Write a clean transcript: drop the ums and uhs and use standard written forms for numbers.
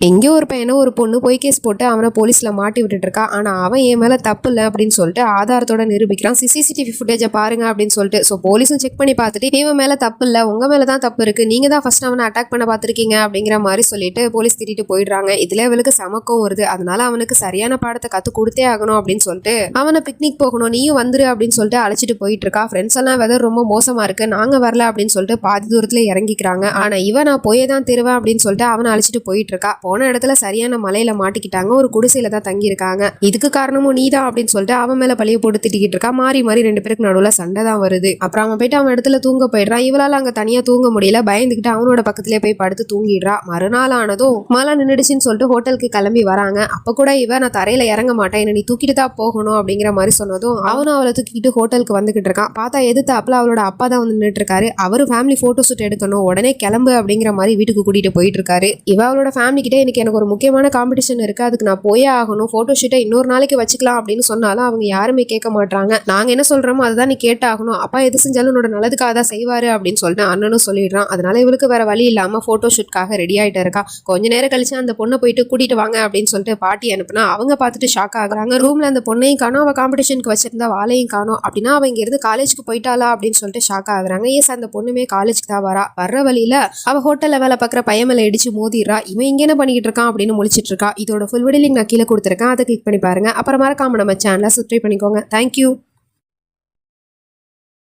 எங்கேயோ ஒரு பையனை ஒரு பொண்ணு போய் கேஸ் போட்டு அவனை போலீஸ்ல மாட்டி விட்டுட்டு இருக்கா. ஆனா அவன் என் மேல தப்பு இல்லை அப்படின்னு சொல்லிட்டு ஆதாரத்தோட நிரூபிக்கிறான். சிசிடிவி ஃபுட்டேஜை பாருங்க அப்படின்னு சொல்லிட்டு. ஸோ போலீஸும் செக் பண்ணி பார்த்துட்டு இவன் மேல தப்பு இல்லை, உங்க மேல தான் தப்பு இருக்கு, நீங்க தான் ஃபர்ஸ்ட் அவனை அட்டாக் பண்ண பார்த்துருக்கீங்க அப்படிங்கிற மாதிரி சொல்லிட்டு போலீஸ் திட்டிட்டு போயிடுறாங்க. இதுல இவளுக்கு சமக்கம் வருது. அதனால அவனுக்கு சரியான பாடத்தை கத்து கொடுத்தே ஆகணும் அப்படின்னு சொல்லிட்டு அவனை பிக்னிக் போகணும், நீயும் வந்துரு அப்படின்னு சொல்லிட்டு அழைச்சிட்டு போயிட்டு இருக்கா. ஃப்ரெண்ட்ஸ் எல்லாம் வெதர் ரொம்ப மோசமா இருக்கு, நாங்க வரல அப்படின்னு சொல்லிட்டு பாதி தூரத்துல இறங்கிக்கிறாங்க. ஆனா இவன் நான் போயே தான் தருவேன் அப்படின்னு சொல்லிட்டு அவனை அழைச்சிட்டு போயிட்டு இருக்கா. போன இடத்துல சரியான மலையில மாட்டிக்கிட்டாங்க, ஒரு குடிசையில தான் தங்கி இருக்காங்க. இதுக்கு காரணமும் நீதான் அப்படின்னு சொல்லிட்டு அவன் மேல பழிய போட்டு திட்டிக்கிட்டு இருக்கா. மாறி மாறி ரெண்டு பேருக்கு நடுவுல சண்டை தான் வருது. அப்புறம் அவன் போயிட்டு அவன் இடத்துல தூங்க போயிடுறான். இவளால அங்க தனியா தூங்க முடியல, பயந்துகிட்டு அவனோட பக்கத்திலே போய் படுத்து தூங்கிடுறா. மறுநாள் ஆனதும் மழை நின்றுடுச்சுன்னு சொல்லிட்டு ஹோட்டலுக்கு கிளம்பி வராங்க. அப்ப கூட இவ நான் தரையில இறங்க மாட்டேன், என்ன நீ தூக்கிட்டு தான் போகணும் அப்படிங்கிற மாதிரி சொன்னதும் அவனும் அவளை தூக்கிட்டு ஹோட்டலுக்கு வந்துகிட்டு இருக்கான். பார்த்தா எதிர்த்தாப்புல அவளோட அப்பா தான் வந்து நின்றுட்டு இருக்காரு. அவரு ஃபேமிலி போட்டோ ஷூட் எடுக்கணும், உடனே கிளம்பு அப்படிங்கிற மாதிரி வீட்டுக்கு கூட்டிட்டு போயிட்டு இருக்காரு. இவ அவளோட ஃபேமிலி கிட்ட எனக்கு ஒரு முக்கியமான காம்படிஷன் இருக்கு, அதுக்கு நான் போயே ஆகணும், போட்டோ ஷூட்டை இன்னொரு நாளைக்கு வச்சுக்கலாம் அப்படின்னு சொன்னாலும் அவங்க யாருமே கேட்க மாட்டாங்க. நாங்க என்ன சொல்றோமோ அதுதான் நீ கேட்டாகணும், அப்பா எது செஞ்சாலும் உன்னோட நல்லதுக்காக தான் செய்வாரு அப்படின்னு சொல்லிட்டு அண்ணனும் சொல்லிடுறான். அதனால இவளுக்கு வேற வழி இல்லாம போட்டோ ஷூட்காக ரெடி ஆயிட்டு இருக்கா. கொஞ்ச நேரம் கழிச்சு அந்த பொண்ணை போயிட்டு கூட்டிட்டு வாங்க அப்படின்னு சொல்லிட்டு பாட்டி அனுப்புனா அவங்க பார்த்துட்டு ஷாக் ஆகுறாங்க. ரூம்ல அந்த பொண்ணையும் காணும், அவ காம்படிஷனுக்கு வச்சிருந்தா வாழையும் காணும். அப்படின்னா அவ இங்க இருந்து காலேஜுக்கு போயிட்டாளா அப்படின்னு சொல்லிட்டு ஷாக் ஆகுறாங்க. எஸ், அந்த பொண்ணுமே காலேஜுக்கு தான் வரா. வர்ற வழியில அவ ஹோட்டல்ல வேலை பார்க்குற பையன் மேல இடிச்சு மோதிடுறா. இவன் இங்க என்ன பண்ணிக்கிட்டு இருக்கான் அப்படின்னு முழிச்சிட்டு இருக்கா. இதோட ஃபுல் வீடியோ லிங்க் நான் கீழே கொடுத்துருக்கேன், அதை கிளிக் பண்ணி பாருங்க. அப்புறம் மறக்காம நம்ம சேனலை சப்ஸ்கிரைப் பண்ணிக்கோங்க. தேங்க்யூ.